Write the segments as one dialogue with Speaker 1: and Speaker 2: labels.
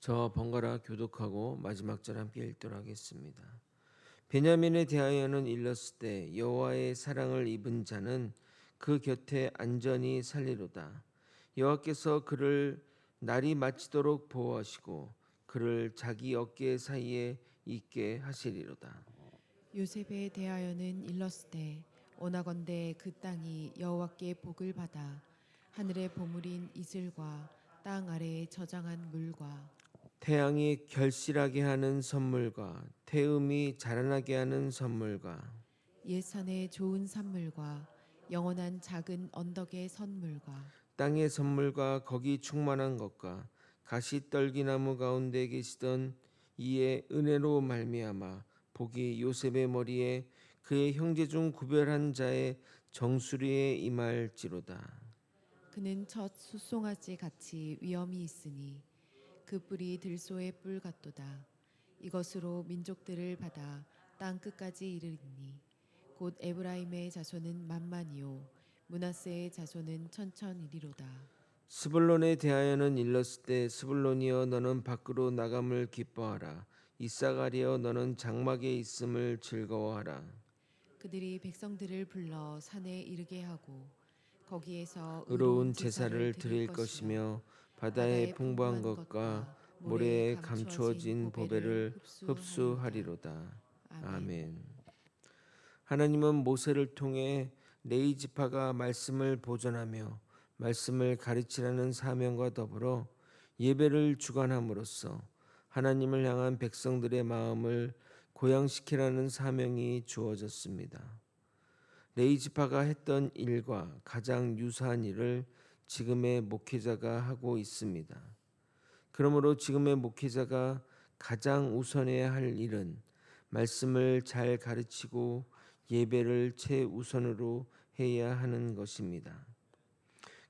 Speaker 1: 저 번갈아 교독하고 마지막 절 함께 읽도록 하겠습니다. 베냐민에 대하여는 일렀을 때 여호와의 사랑을 입은 자는 그 곁에 안전히 살리로다. 여호와께서 그를 날이 마치도록 보호하시고 그를 자기 어깨 사이에 있게 하시리로다.
Speaker 2: 요셉에 대하여는 일렀으되 원하건대 그 땅이 여호와께 복을 받아 하늘의 보물인 이슬과 땅 아래에 저장한 물과
Speaker 1: 태양이 결실하게 하는 선물과 태음이 자라나게 하는 선물과
Speaker 2: 옛산의 좋은 산물과 영원한 작은 언덕의 선물과
Speaker 1: 땅의 선물과 거기 충만한 것과 가시떨기나무 가운데 계시던 이의 은혜로 말미암아 복이 요셉의 머리에 그의 형제 중 구별한 자의 정수리에 임할지로다.
Speaker 2: 그는 첫 숫송아지 같이 위엄이 있으니 그 뿔이 들소의 뿔 같도다. 이것으로 민족들을 받아 땅 끝까지 이르리니 곧 에브라임의 자손은 만만이요 므낫세의 자손은 천천이리로다.
Speaker 1: 스불론에 대하여는 일렀을 때 스불론이여 너는 밖으로 나감을 기뻐하라. 이사가리여 너는 장막에 있음을 즐거워하라.
Speaker 2: 그들이 백성들을 불러 산에 이르게 하고 거기에서 의로운
Speaker 1: 의로운
Speaker 2: 제사를
Speaker 1: 제사를
Speaker 2: 드릴
Speaker 1: 드릴
Speaker 2: 것이며
Speaker 1: 것이며 바다의
Speaker 2: 바다의
Speaker 1: 풍부한
Speaker 2: 풍부한
Speaker 1: 것과
Speaker 2: 것과 모래에
Speaker 1: 모래에
Speaker 2: 감추어진
Speaker 1: 감추어진
Speaker 2: 보배를
Speaker 1: 보배를
Speaker 2: 흡수하리로다.
Speaker 1: 흡수하리로다.
Speaker 2: 아멘.
Speaker 1: 아멘. 하나님은 모세를 통해 레위 지파가 말씀을 보존하며 말씀을 가르치라는 사명과 더불어 예배를 주관함으로써 하나님을 향한 백성들의 마음을 고양시키라는 사명이 주어졌습니다. 레위 지파가 했던 일과 가장 유사한 일을 지금의 목회자가 하고 있습니다. 그러므로 지금의 목회자가 가장 우선해야 할 일은 말씀을 잘 가르치고 예배를 최우선으로 해야 하는 것입니다.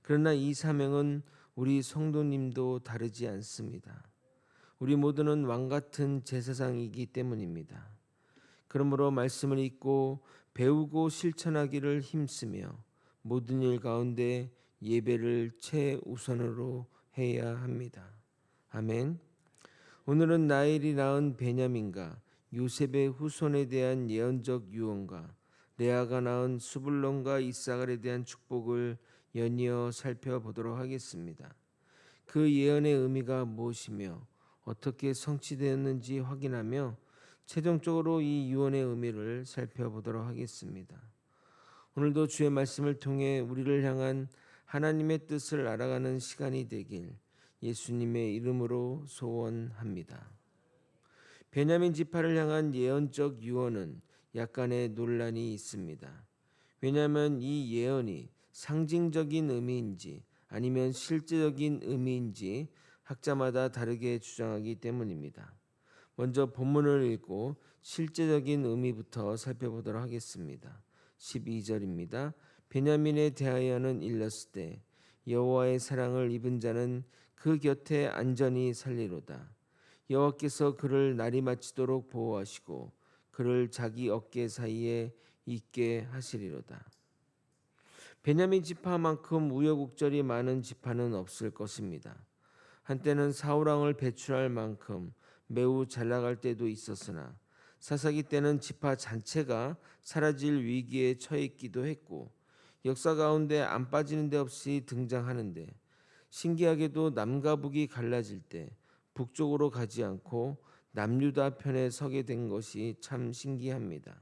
Speaker 1: 그러나 이 사명은 우리 성도님도 다르지 않습니다. 우리 모두는 왕 같은 제사장이기 때문입니다. 그러므로 말씀을 읽고 배우고 실천하기를 힘쓰며 모든 일 가운데 예배를 최우선으로 해야 합니다. 아멘. 오늘은 라헬이 낳은 베냐민과 요셉의 후손에 대한 예언적 유언과 레아가 낳은 수불론과 이사갈에 대한 축복을 연이어 살펴보도록 하겠습니다. 그 예언의 의미가 무엇이며 어떻게 성취되었는지 확인하며 최종적으로 이 유언의 의미를 살펴보도록 하겠습니다. 오늘도 주의 말씀을 통해 우리를 향한 하나님의 뜻을 알아가는 시간이 되길 예수님의 이름으로 소원합니다. 베냐민 지파를 향한 예언적 유언은 약간의 논란이 있습니다. 왜냐하면 이 예언이 상징적인 의미인지 아니면 실제적인 의미인지 학자마다 다르게 주장하기 때문입니다. 먼저 본문을 읽고 실제적인 의미부터 살펴보도록 하겠습니다. 12절입니다. 베냐민에 대하여는 일렀을 때 여호와의 사랑을 입은 자는 그 곁에 안전히 살리로다. 여호와께서 그를 날이 마치도록 보호하시고 그를 자기 어깨 사이에 있게 하시리로다. 베냐민 지파만큼 우여곡절이 많은 지파는 없을 것입니다. 한때는 사울 왕을 배출할 만큼 매우 잘 나갈 때도 있었으나 사사기 때는 지파 전체가 사라질 위기에 처했기도 했고 역사 가운데 안 빠지는 데 없이 등장하는데 신기하게도 남과 북이 갈라질 때 북쪽으로 가지 않고 남유다 편에 서게 된 것이 참 신기합니다.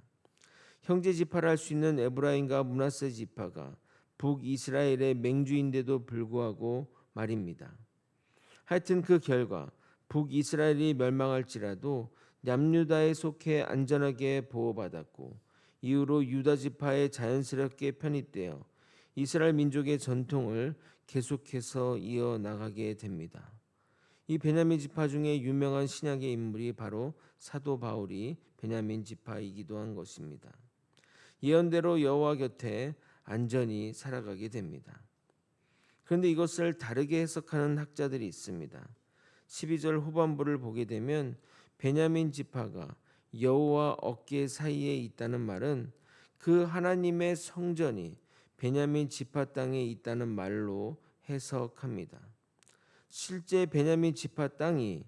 Speaker 1: 형제 지파를 할 수 있는 에브라임과 므낫세 지파가 북이스라엘의 맹주인데도 불구하고 말입니다. 하여튼 그 결과 북이스라엘이 멸망할지라도 남유다에 속해 안전하게 보호받았고 이후로 유다 지파에 자연스럽게 편입되어 이스라엘 민족의 전통을 계속해서 이어나가게 됩니다. 이 베냐민 지파 중에 유명한 신약의 인물이 바로 사도 바울이 베냐민 지파이기도 한 것입니다. 예언대로 여호와 곁에 안전히 살아가게 됩니다. 그런데 이것을 다르게 해석하는 학자들이 있습니다. 12절 후반부를 보게 되면 베냐민 지파가 여호와 어깨 사이에 있다는 말은 그 하나님의 성전이 베냐민 지파 땅에 있다는 말로 해석합니다. 실제 베냐민 지파 땅이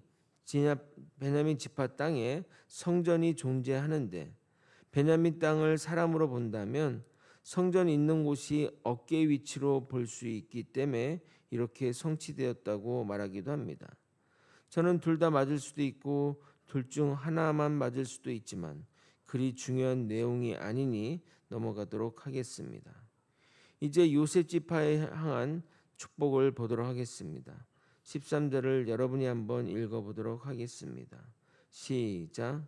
Speaker 1: 베냐민 지파 땅에 성전이 존재하는데 베냐민 땅을 사람으로 본다면 성전이 있는 곳이 어깨 위치로 볼 수 있기 때문에 이렇게 성취되었다고 말하기도 합니다. 저는 둘 다 맞을 수도 있고 둘 중 하나만 맞을 수도 있지만 그리 중요한 내용이 아니니 넘어가도록 하겠습니다. 이제 요셉 지파에 향한 축복을 보도록 하겠습니다. 13절을 여러분이 한번 읽어보도록 하겠습니다. 시작.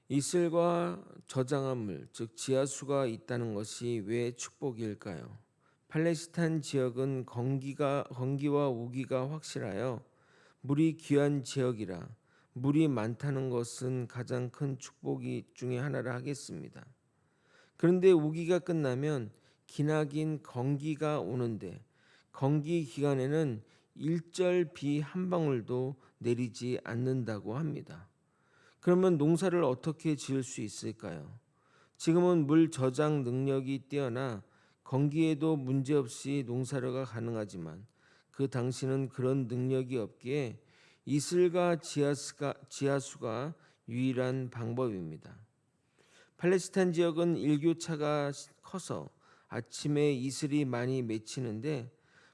Speaker 1: 이슬과 저장한 물, 즉 지하수가 있다는 것이 왜 축복일까요? 팔레스타인 지역은 건기와 우기가 확실하여 물이 귀한 지역이라 물이 많다는 것은 가장 큰 축복이 중에 하나라 하겠습니다. 그런데 우기가 끝나면 기나긴 건기가 오는데 건기 기간에는 일절 비 한 방울도 내리지 않는다고 합니다. 그러면 농사를 어떻게 지을 수 있을까요? 지금은 물 저장 능력이 뛰어나 건기에도 문제없이 농사가 가능하지만 그 당시는 그런 능력이 없기에 이슬과 지하수가 유일한 방법입니다. 팔레스타인 지역은 일교차가 커서 아침에 이슬이 많이 맺히는데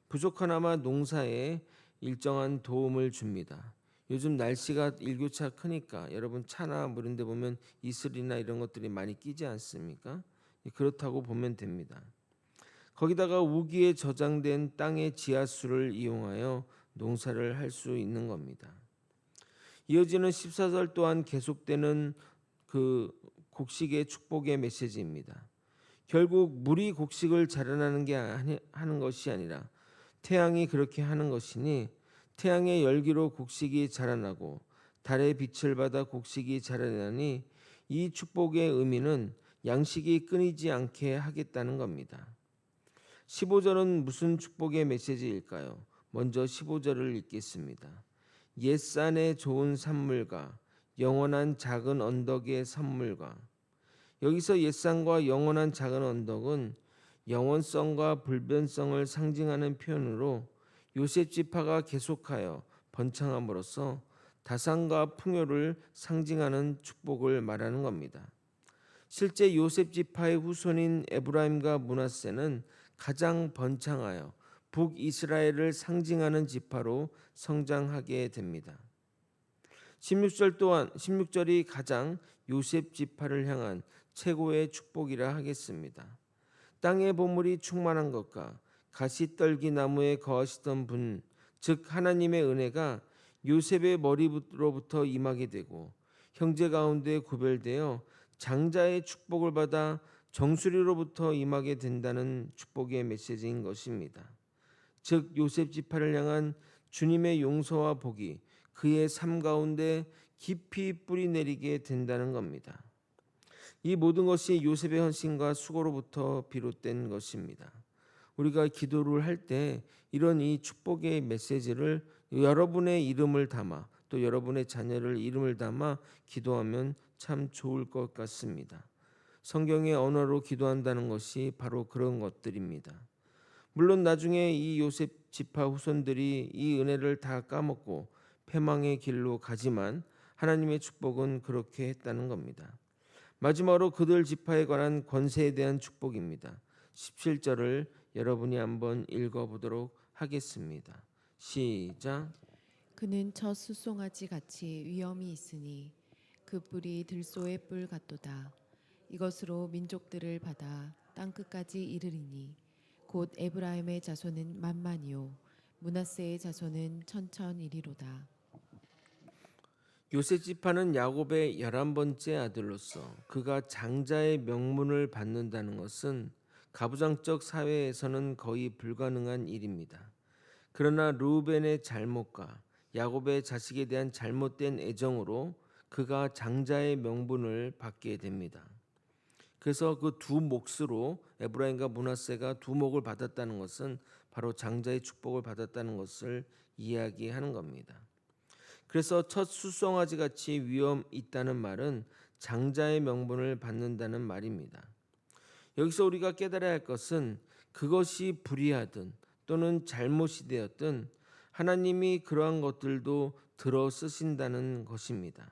Speaker 1: 부족하나마 농사에 일정한 도움을 줍니다. 요즘 날씨가 일교차 크니까 여러분 차나 뭐 이런 데 보면 이슬이나 이런 것들이 많이 끼지 않습니까? 그렇다고 보면 됩니다. 거기다가 우기에 저장된 땅의 지하수를 이용하여 농사를 할 수 있는 겁니다. 이어지는 14절 또한 계속되는 그 곡식의 축복의 메시지입니다. 결국 물이 곡식을 자라나는 게 하는 것이 아니라 태양이 그렇게 하는 것이니 태양의 열기로 곡식이 자라나고 달의 빛을 받아 곡식이 자라나니 이 축복의 의미는 양식이 끊이지 않게 하겠다는 겁니다. 15절은 무슨 축복의 메시지일까요? 먼저 15절을 읽겠습니다. 옛산의 좋은 산물과 영원한 작은 언덕의 선물과 여기서 옛산과 영원한 작은 언덕은 영원성과 불변성을 상징하는 표현으로 요셉 지파가 계속하여 번창함으로써 다산과 풍요를 상징하는 축복을 말하는 겁니다. 실제 요셉 지파의 후손인 에브라임과 므낫세는 가장 번창하여 북이스라엘을 상징하는 지파로 성장하게 됩니다. 16절이 가장 요셉 지파를 향한 최고의 축복이라 하겠습니다. 땅의 보물이 충만한 것과 가시떨기 나무에 거하시던 분, 즉 하나님의 은혜가 요셉의 머리로부터 임하게 되고 형제 가운데 구별되어 장자의 축복을 받아 정수리로부터 임하게 된다는 축복의 메시지인 것입니다. 즉 요셉 지파를 향한 주님의 용서와 복이 그의 삶 가운데 깊이 뿌리 내리게 된다는 겁니다. 이 모든 것이 요셉의 헌신과 수고로부터 비롯된 것입니다. 우리가 기도를 할 때 이런 이 축복의 메시지를 여러분의 이름을 담아 또 여러분의 자녀를 이름을 담아 기도하면 참 좋을 것 같습니다. 성경의 언어로 기도한다는 것이 바로 그런 것들입니다. 물론 나중에 이 요셉 지파 후손들이 이 은혜를 다 까먹고 패망의 길로 가지만 하나님의 축복은 그렇게 했다는 겁니다. 마지막으로 그들 지파에 관한 권세에 대한 축복입니다. 17절을 여러분이 한번 읽어보도록 하겠습니다. 시작.
Speaker 2: 그는 첫 수송아지 같이 위엄이 있으니 그 뿔이 들소의 뿔 같도다. 이것으로 민족들을 받아 땅 끝까지 이르리니 곧 에브라임의 자손은 만만이요 므낫세의 자손은 천천이리로다.
Speaker 1: 요셉 지파는 야곱의 11번째 아들로서 그가 장자의 명분을 받는다는 것은 가부장적 사회에서는 거의 불가능한 일입니다. 그러나 르우벤의 잘못과 야곱의 자식에 대한 잘못된 애정으로 그가 장자의 명분을 받게 됩니다. 그래서 그 두 몫으로 에브라임과 므낫세가 두 몫을 받았다는 것은 바로 장자의 축복을 받았다는 것을 이야기하는 겁니다. 그래서 첫 수송아지 같이 위엄 있다는 말은 장자의 명분을 받는다는 말입니다. 여기서 우리가 깨달아야 할 것은 그것이 불의하든 또는 잘못이 되었든 하나님이 그러한 것들도 들어 쓰신다는 것입니다.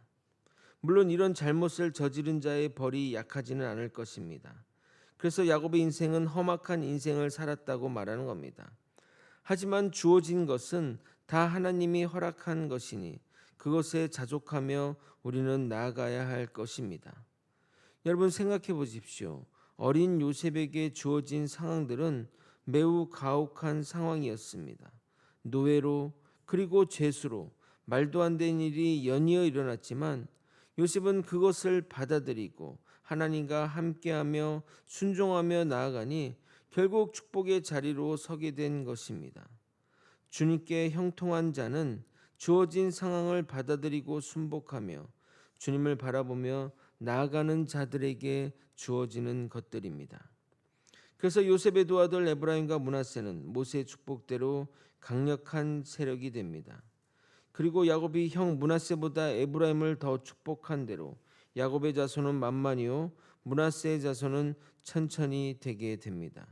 Speaker 1: 물론 이런 잘못을 저지른 자의 벌이 약하지는 않을 것입니다. 그래서 야곱의 인생은 험악한 인생을 살았다고 말하는 겁니다. 하지만 주어진 것은 다 하나님이 허락한 것이니 그것에 자족하며 우리는 나아가야 할 것입니다. 여러분 생각해 보십시오. 어린 요셉에게 주어진 상황들은 매우 가혹한 상황이었습니다. 노예로 그리고 죄수로 말도 안 되는 일이 연이어 일어났지만 요셉은 그것을 받아들이고 하나님과 함께하며 순종하며 나아가니 결국 축복의 자리로 서게 된 것입니다. 주님께 형통한 자는 주어진 상황을 받아들이고 순복하며 주님을 바라보며 나아가는 자들에게 주어지는 것들입니다. 그래서 요셉의 두 아들 에브라임과 므낫세는 모세의 축복대로 강력한 세력이 됩니다. 그리고 야곱이 형 므낫세보다 에브라임을 더 축복한 대로 야곱의 자손은 만만히요 므낫세의 자손은 천천히 되게 됩니다.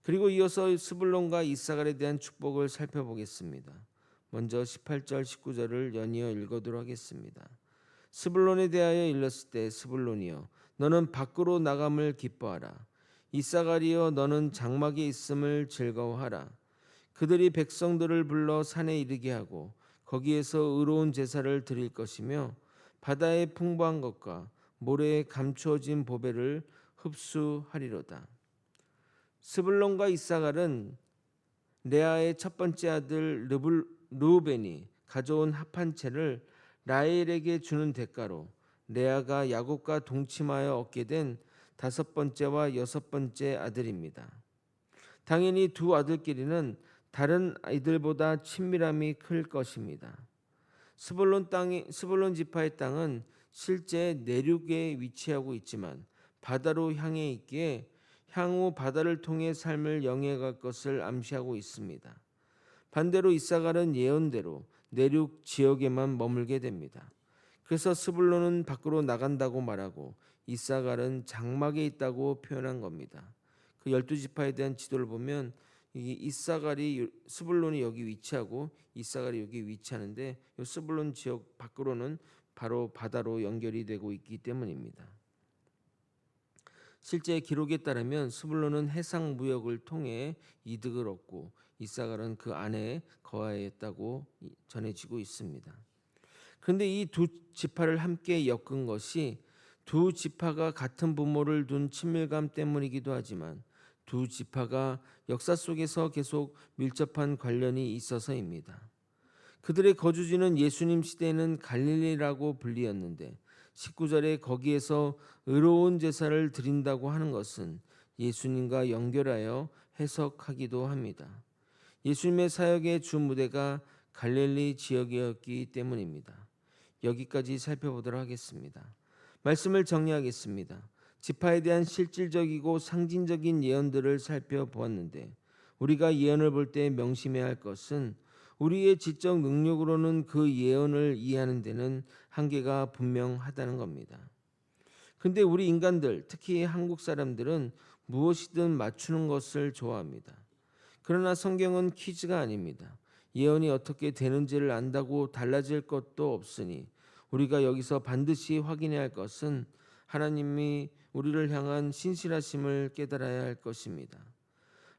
Speaker 1: 그리고 이어서 스불론과 이사갈에 대한 축복을 살펴보겠습니다. 먼저 18절 19절을 연이어 읽어도록 하겠습니다. 스불론에 대하여 일렀을 때 스불론이여 너는 밖으로 나감을 기뻐하라. 이사갈이여 너는 장막에 있음을 즐거워하라. 그들이 백성들을 불러 산에 이르게 하고 거기에서 의로운 제사를 드릴 것이며 바다의 풍부한 것과 모래에 감추어진 보배를 흡수하리로다. 스불론과 이사갈은 레아의 첫 번째 아들 르우벤이 가져온 합한 채를 라헬에게 주는 대가로 레아가 야곱과 동침하여 얻게 된 다섯 번째와 여섯 번째 아들입니다. 당연히 두 아들끼리는 다른 아이들보다 친밀함이 클 것입니다. 스불론 지파의 땅은 실제 내륙에 위치하고 있지만 바다로 향해 있기에 향후 바다를 통해 삶을 영위할 것을 암시하고 있습니다. 반대로 이사갈은 예언대로 내륙 지역에만 머물게 됩니다. 그래서 스불론은 밖으로 나간다고 말하고 이사갈은 장막에 있다고 표현한 겁니다. 그 12지파에 대한 지도를 보면 이사갈이 스불론이 여기 위치하고 이사갈이 여기 위치하는데 이 스불론 지역 밖으로는 바로 바다로 연결이 되고 있기 때문입니다. 실제 기록에 따르면 스불론은 해상 무역을 통해 이득을 얻고 이사갈은 그 안에 거하였다고 전해지고 있습니다. 그런데 이 두 지파를 함께 엮은 것이 두 지파가 같은 부모를 둔 친밀감 때문이기도 하지만 두 지파가 역사 속에서 계속 밀접한 관련이 있어서입니다. 그들의 거주지는 예수님 시대에는 갈릴리라고 불리었는데 19절에 거기에서 의로운 제사를 드린다고 하는 것은 예수님과 연결하여 해석하기도 합니다. 예수님의 사역의 주 무대가 갈릴리 지역이었기 때문입니다. 여기까지 살펴보도록 하겠습니다. 말씀을 정리하겠습니다. 지파에 대한 실질적이고 상징적인 예언들을 살펴보았는데 우리가 예언을 볼 때 명심해야 할 것은 우리의 지적 능력으로는 그 예언을 이해하는 데는 한계가 분명하다는 겁니다. 근데 우리 인간들, 특히 한국 사람들은 무엇이든 맞추는 것을 좋아합니다. 그러나 성경은 퀴즈가 아닙니다. 예언이 어떻게 되는지를 안다고 달라질 것도 없으니 우리가 여기서 반드시 확인해야 할 것은 하나님이 우리를 향한 신실하심을 깨달아야 할 것입니다.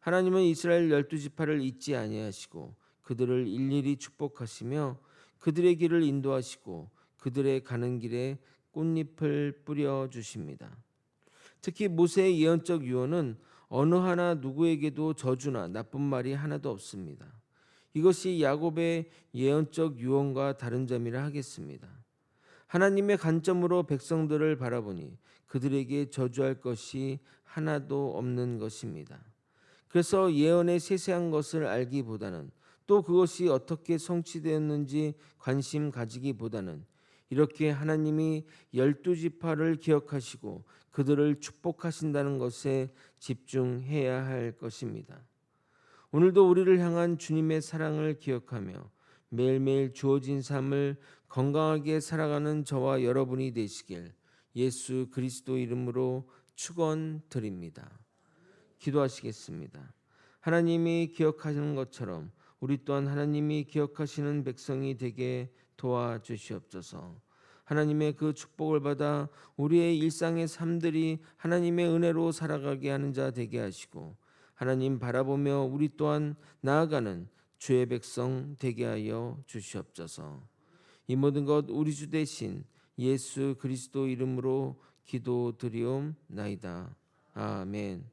Speaker 1: 하나님은 이스라엘 12지파를 잊지 아니하시고 그들을 일일이 축복하시며 그들의 길을 인도하시고 그들의 가는 길에 꽃잎을 뿌려 주십니다. 특히 모세의 예언적 유언은 어느 하나 누구에게도 저주나 나쁜 말이 하나도 없습니다. 이것이 야곱의 예언적 유언과 다른 점이라 하겠습니다. 하나님의 관점으로 백성들을 바라보니 그들에게 저주할 것이 하나도 없는 것입니다. 그래서 예언의 세세한 것을 알기보다는 또 그것이 어떻게 성취되었는지 관심 가지기보다는 이렇게 하나님이 12지파를 기억하시고 그들을 축복하신다는 것에 집중해야 할 것입니다. 오늘도 우리를 향한 주님의 사랑을 기억하며 매일매일 주어진 삶을 건강하게 살아가는 저와 여러분이 되시길 예수 그리스도 이름으로 축원드립니다. 기도하시겠습니다. 하나님이 기억하시는 것처럼 우리 또한 하나님이 기억하시는 백성이 되게 도와주시옵소서. 하나님의 그 축복을 받아 우리의 일상의 삶들이 하나님의 은혜로 살아가게 하는 자 되게 하시고 하나님 바라보며 우리 또한 나아가는 주의 백성 되게 하여 주시옵소서. 이 모든 것 우리 주 대신 예수 그리스도 이름으로 기도드리옵나이다. 아멘.